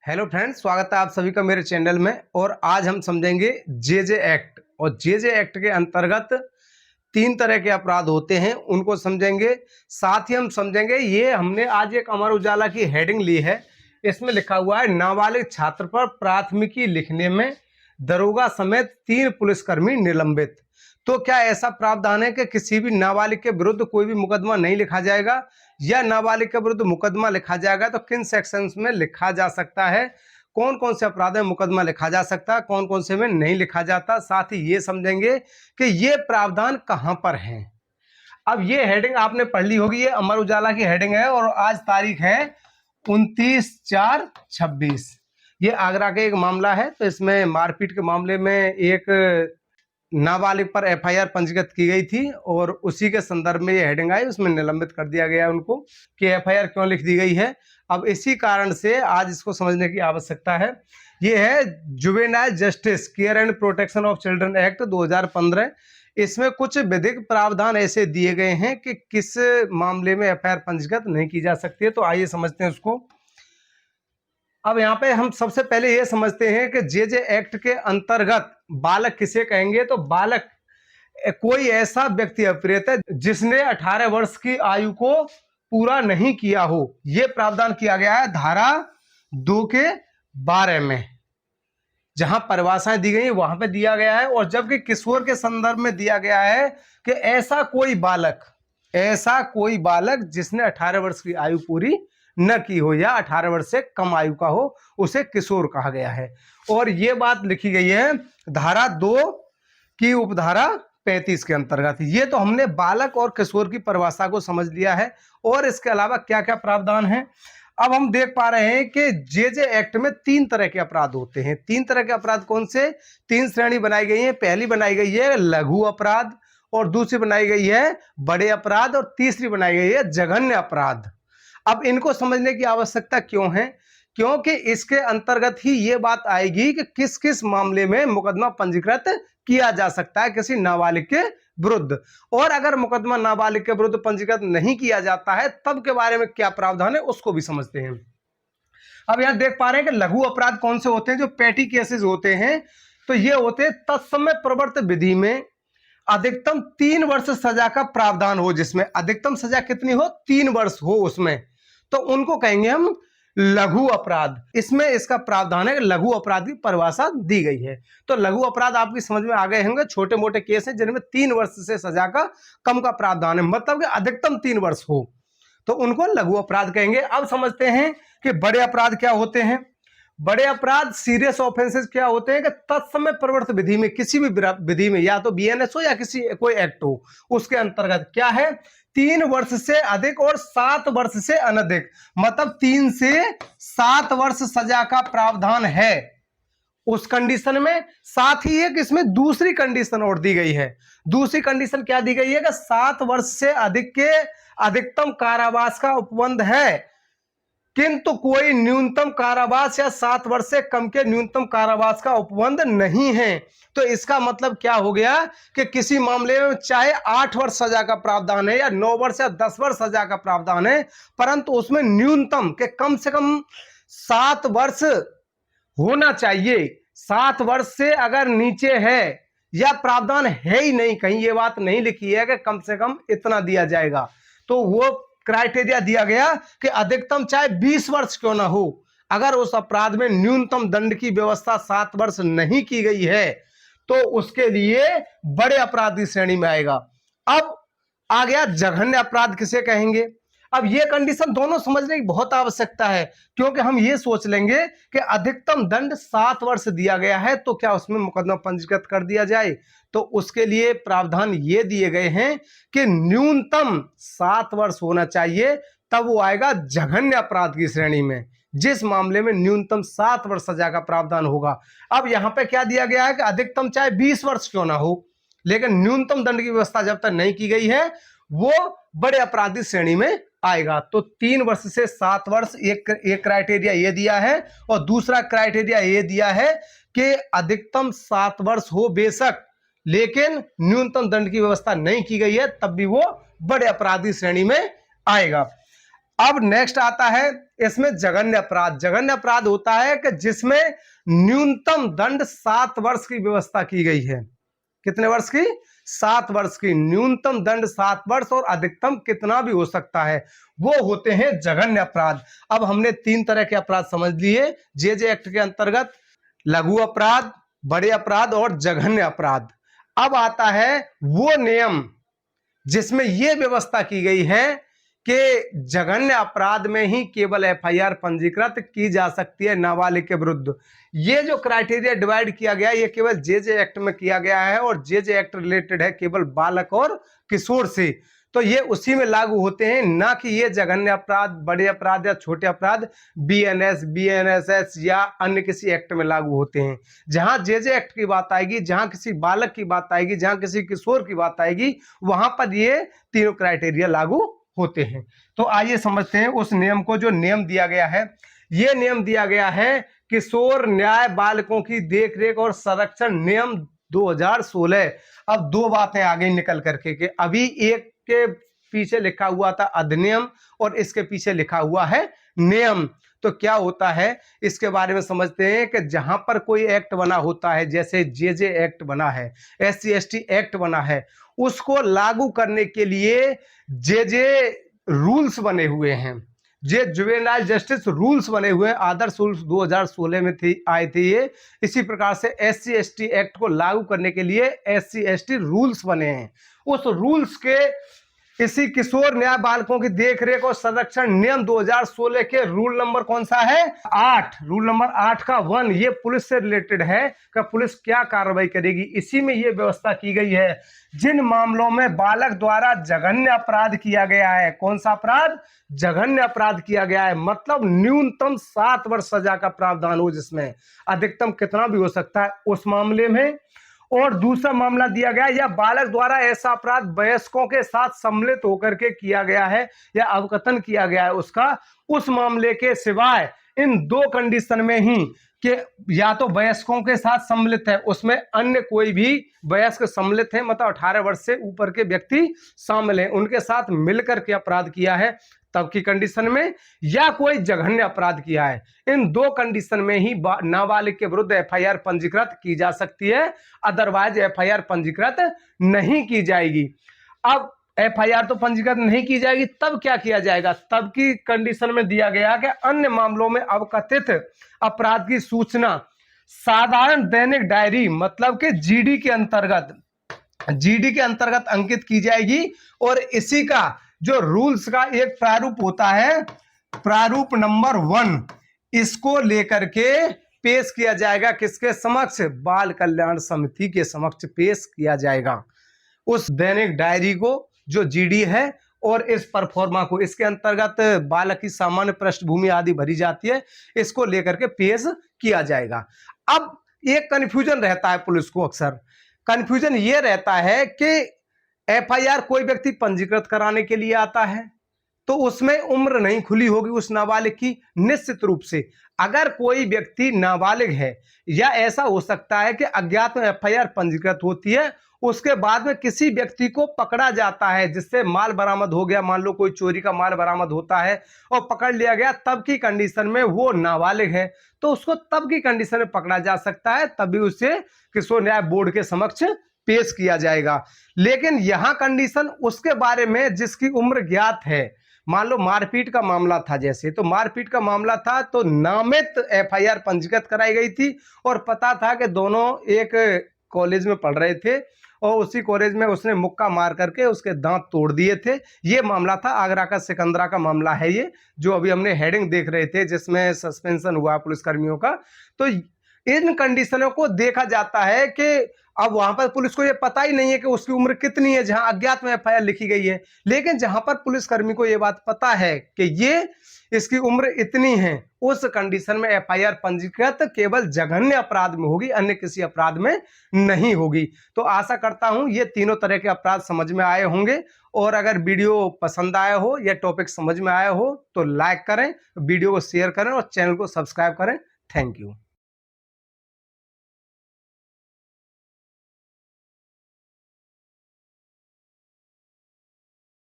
Hello friends, स्वागत है आप सभी का मेरे चैनल में। और आज हम समझेंगे जेजे एक्ट। और जेजे एक्ट के अंतर्गत तीन तरह के अपराध होते हैं, उनको समझेंगे। साथ ही हम समझेंगे, ये हमने आज एक अमर उजाला की हेडिंग ली है, इसमें लिखा हुआ है नाबालिग छात्र पर प्राथमिकी लिखने में दरोगा समेत 3 पुलिसकर्मी निलंबित। तो क्या ऐसा प्रावधान है कि किसी भी नाबालिग के विरुद्ध कोई भी मुकदमा नहीं लिखा जाएगा, या नाबालिग के विरुद्ध मुकदमा लिखा जाएगा तो किन सेक्शंस में लिखा जा सकता है, कौन कौन से अपराध में मुकदमा लिखा जा सकता है, कौन कौन से में नहीं लिखा जाता। साथ ही ये समझेंगे कि ये प्रावधान कहां पर हैं। अब ये हेडिंग आपने पढ़ ली होगी, ये अमर उजाला की हेडिंग है और आज तारीख है 29/4/26। ये आगरा के एक मामला है। तो इसमें मारपीट के मामले में एक नाबालिग पर एफआईआर पंजीकृत की गई थी और उसी के संदर्भ में ये हेडिंग आई, उसमें निलंबित कर दिया गया उनको कि एफआईआर क्यों लिख दी गई है। अब इसी कारण से आज इसको समझने की आवश्यकता है। ये है juvenile justice care and protection of children act 2015। इसमें कुछ विधिक प्रावधान ऐसे दिए गए हैं कि किस मामले में एफआईआर पंजीकृत नहीं की जा सकती है। तो आइए समझते हैं उसको। अब यहाँ पे हम सबसे पहले ये समझते हैं कि जेजे एक्ट के अंतर्गत बालक किसे कहेंगे। तो बालक कोई ऐसा व्यक्ति अप्रियत है जिसने 18 वर्ष की आयु को पूरा नहीं किया हो। यह प्रावधान किया गया है धारा 2 के 12 में, जहां परिभाषाएं दी गई है वहां पे दिया गया है। और जबकि किशोर के संदर्भ में दिया गया है कि ऐसा कोई बालक जिसने 18 वर्ष की आयु पूरी न की हो या 18 वर्ष से कम आयु का हो, उसे किशोर कहा गया है। और यह बात लिखी गई है धारा 2 की उपधारा 35 के अंतर्गत। ये तो हमने बालक और किशोर की परिभाषा को समझ लिया है। और इसके अलावा क्या क्या प्रावधान है, अब हम देख पा रहे हैं कि जेजे एक्ट में 3 तरह के अपराध होते हैं। 3 तरह के अपराध कौन से? 3 श्रेणी बनाई गई है। पहली बनाई गई है लघु अपराध, और दूसरी बनाई गई है बड़े अपराध, और तीसरी बनाई गई है जघन्य अपराध। अब इनको समझने की आवश्यकता क्यों है? क्योंकि इसके अंतर्गत ही ये बात आएगी कि किस किस मामले में मुकदमा पंजीकृत किया जा सकता है किसी नाबालिग के विरुद्ध। और अगर मुकदमा नाबालिग के विरुद्ध पंजीकृत नहीं किया जाता है तब के बारे में क्या प्रावधान है उसको भी समझते हैं। अब यहां देख पा रहे हैं कि लघु अपराध कौन से होते हैं, जो पेटी केसेस होते हैं। तो ये होते हैं तत्समय प्रवर्त विधि में अधिकतम 3 वर्ष सजा का प्रावधान हो, जिसमें अधिकतम सजा कितनी हो? 3 वर्ष हो उसमें, तो उनको कहेंगे हम लघु अपराध। इसमें इसका प्रावधान है, लघु अपराध की परिभाषा दी गई है। तो लघु अपराध आपकी समझ में आ गए होंगे, छोटे मोटे केस हैं जिनमें 3 वर्ष से सजा का कम का प्रावधान है, मतलब कि अधिकतम 3 वर्ष हो, तो उनको लघु अपराध कहेंगे। अब समझते हैं कि बड़े अपराध क्या होते हैं। बड़े अपराध सीरियस ऑफेंसेस क्या होते हैं कि तत्समय प्रवर्त विधि में, किसी भी विधि में, या तो बीएनएस हो या किसी कोई एक्ट हो, उसके अंतर्गत क्या है, 3 वर्ष से अधिक और 7 वर्ष से अनधिक, मतलब 3 से 7 वर्ष सजा का प्रावधान है उस कंडीशन में। साथ ही एक इसमें दूसरी कंडीशन और दी गई है। दूसरी कंडीशन क्या दी गई है कि 7 वर्ष से अधिक के अधिकतम कारावास का उपबंध है, किंतु कोई न्यूनतम कारावास या 7 वर्ष से कम के न्यूनतम कारावास का उपबंध नहीं है। तो इसका मतलब क्या हो गया कि किसी मामले में चाहे 8 वर्ष सजा का प्रावधान है या 9 वर्ष या 10 वर्ष सजा का प्रावधान है, परंतु उसमें न्यूनतम के कम से कम 7 वर्ष होना चाहिए। 7 वर्ष से अगर नीचे है या प्रावधान है ही नहीं, कहीं ये बात नहीं लिखी है कि कम से कम इतना दिया जाएगा, तो वो क्राइटेरिया दिया गया कि अधिकतम चाहे 20 वर्ष क्यों ना हो, अगर उस अपराध में न्यूनतम दंड की व्यवस्था 7 वर्ष नहीं की गई है तो उसके लिए बड़े अपराध की श्रेणी में आएगा। अब आ गया जघन्य अपराध किसे कहेंगे। अब ये कंडीशन दोनों समझने की बहुत आवश्यकता है, क्योंकि हम ये सोच लेंगे कि अधिकतम दंड 7 वर्ष दिया गया है तो क्या उसमें मुकदमा पंजीकृत कर दिया जाए। तो उसके लिए प्रावधान ये दिए गए हैं कि न्यूनतम 7 वर्ष होना चाहिए, तब वो आएगा जघन्य अपराध की श्रेणी में, जिस मामले में न्यूनतम 7 वर्ष सजा का प्रावधान होगा। अब यहां पे क्या दिया गया है कि अधिकतम चाहे 20 वर्ष क्यों ना हो, लेकिन न्यूनतम दंड की व्यवस्था जब तक नहीं की गई है वो बड़े अपराधी श्रेणी में आएगा। तो 3 वर्ष से 7 वर्ष एक क्राइटेरिया ये दिया है, और दूसरा क्राइटेरिया ये दिया है कि अधिकतम 7 वर्ष हो बेशक, लेकिन न्यूनतम दंड की व्यवस्था नहीं की गई है, तब भी वो बड़े अपराधी श्रेणी में आएगा। अब नेक्स्ट आता है इसमें जघन्य अपराध। जघन्य अपराध होता है कि जिसमें न्यूनतम दंड 7 वर्ष की व्यवस्था की गई है। कितने वर्ष की? 7 वर्ष की। न्यूनतम दंड 7 वर्ष और अधिकतम कितना भी हो सकता है, वो होते हैं जघन्य अपराध। अब हमने 3 तरह के अपराध समझ लिए जे एक्ट के अंतर्गत, लघु अपराध, बड़े अपराध और जघन्य अपराध। अब आता है वो नियम जिसमें यह व्यवस्था की गई है कि जघन्य अपराध में ही केवल एफआईआर पंजीकृत की जा सकती है नाबालिग के विरुद्ध। ये जो क्राइटेरिया डिवाइड किया गया है ये केवल जे एक्ट में किया गया है और जे एक्ट रिलेटेड है केवल बालक और किशोर से, तो ये उसी में लागू होते हैं, ना कि ये जघन्य अपराध, बड़े अपराध या छोटे अपराध बीएनएस, बीएनएसएस या अन्य किसी एक्ट में लागू होते हैं। जहां जे एक्ट की बात आएगी, जहां किसी बालक की बात आएगी, जहां किसी किशोर की बात आएगी, वहां पर ये तीनों क्राइटेरिया लागू होते हैं। तो आइए समझते हैं उस नियम को। जो नियम दिया गया है, यह नियम दिया गया है किशोर न्याय बालकों की देखरेख और संरक्षण नियम 2016। अब 2 बातें आ गई निकल करके कि अभी एक के पीछे लिखा हुआ था अधिनियम और इसके पीछे लिखा हुआ है नियम। तो क्या होता है इसके बारे में समझते हैं कि जहां पर कोई एक्ट बना होता है, जैसे जे एक्ट बना है, SC/ST एक्ट बना है, उसको लागू करने के लिए जे रूल्स बने हुए हैं, जे जुवेनाइल जस्टिस रूल्स बने हुए हैं। आदर्श रूल्स 2016 में आए थे ये। इसी प्रकार से SC/ST एक्ट को लागू करने के लिए SC/ST रूल्स बने हैं। उस रूल्स के इसी किशोर न्याय बालकों की देखरेख और संरक्षण नियम 2016 के रूल नंबर कौन सा है? 8। रूल नंबर 8 का 1 ये पुलिस से रिलेटेड है कि पुलिस क्या कार्रवाई करेगी। इसी में ये व्यवस्था की गई है जिन मामलों में बालक द्वारा जघन्य अपराध किया गया है। कौन सा अपराध? जघन्य अपराध किया गया है, मतलब न्यूनतम 7 वर्ष सजा का प्रावधान हो, जिसमें अधिकतम कितना भी हो सकता है उस मामले में। और दूसरा मामला दिया गया या बालक द्वारा ऐसा अपराध वयस्कों के साथ सम्मिलित होकर के किया गया है या अवकथन किया गया है उसका, उस मामले के सिवाय इन 2 कंडीशन में ही कि या तो वयस्कों के साथ सम्मिलित है, उसमें अन्य कोई भी वयस्क सम्मिलित है, मतलब 18 वर्ष से ऊपर के व्यक्ति शामिल हैं, उनके साथ मिलकर के अपराध किया है तब की कंडीशन में, या कोई जघन्य अपराध किया है। इन 2 कंडीशन में ही नाबालिग के विरुद्ध एफआईआर पंजीकृत की जा सकती है, अदरवाइज एफआईआर पंजीकृत नहीं की जाएगी। अब एफआईआर तो पंजीकृत नहीं की जाएगी, तब क्या किया जाएगा? तब की कंडीशन में दिया गया कि अन्य मामलों में अवकथित अपराध की सूचना साधारण दैनिक डायरी, मतलब कि जीडी के अंतर्गत अंकित की जाएगी और इसी का जो रूल्स का एक प्रारूप होता है, प्रारूप नंबर 1, इसको लेकर के पेश किया जाएगा किसके समक्ष? बाल कल्याण समिति के समक्ष पेश किया जाएगा। उस दैनिक डायरी को जो जीडी है और इस परफॉर्मा को, इसके अंतर्गत बालक की सामान्य पृष्ठभूमि आदि भरी जाती है, इसको लेकर के पेश किया जाएगा। अब एक कंफ्यूजन रहता है पुलिस को, अक्सर कंफ्यूजन ये रहता है कि एफआईआर कोई व्यक्ति पंजीकृत कराने के लिए आता है तो उसमें उम्र नहीं खुली होगी उस नाबालिग की। निश्चित रूप से अगर कोई व्यक्ति नाबालिग है, या ऐसा हो सकता है कि अज्ञात में एफआईआर पंजीकृत होती है, उसके बाद में किसी व्यक्ति को पकड़ा जाता है जिससे माल बरामद हो गया, मान लो कोई चोरी का माल बरामद होता है और पकड़ लिया गया, तब की कंडीशन में वो नाबालिग है तो उसको तब की कंडीशन में पकड़ा जा सकता है, तभी उसे किशोर न्याय बोर्ड के समक्ष पेश किया जाएगा। लेकिन यहां कंडीशन उसके बारे में जिसकी उम्र ज्ञात है, मान लो मारपीट का मामला था, जैसे तो मारपीट का मामला था तो नामित एफआईआर पंजीकृत कराई गई थी और पता था कि दोनों एक कॉलेज में पढ़ रहे थे और उसी कॉलेज में उसने मुक्का मार करके उसके दांत तोड़ दिए थे। ये मामला था, आगरा का सिकंदरा का मामला है ये, जो अभी हमने हेडिंग देख रहे थे जिसमें सस्पेंशन हुआ पुलिसकर्मियों का। तो इन कंडीशनों को देखा जाता है कि अब वहां पर पुलिस को ये पता ही नहीं है कि उसकी उम्र कितनी है, जहां अज्ञात में एफआईआर लिखी गई है। लेकिन जहां पर पुलिसकर्मी को ये बात पता है कि ये इसकी उम्र इतनी है, उस कंडीशन में एफआईआर पंजीकृत केवल जघन्य अपराध में होगी, अन्य किसी अपराध में नहीं होगी। तो आशा करता हूं ये तीनों तरह के अपराध समझ में आए होंगे, और अगर वीडियो पसंद आया हो या टॉपिक समझ में आया हो तो लाइक करें, वीडियो को शेयर करें और चैनल को सब्सक्राइब करें। Thank you.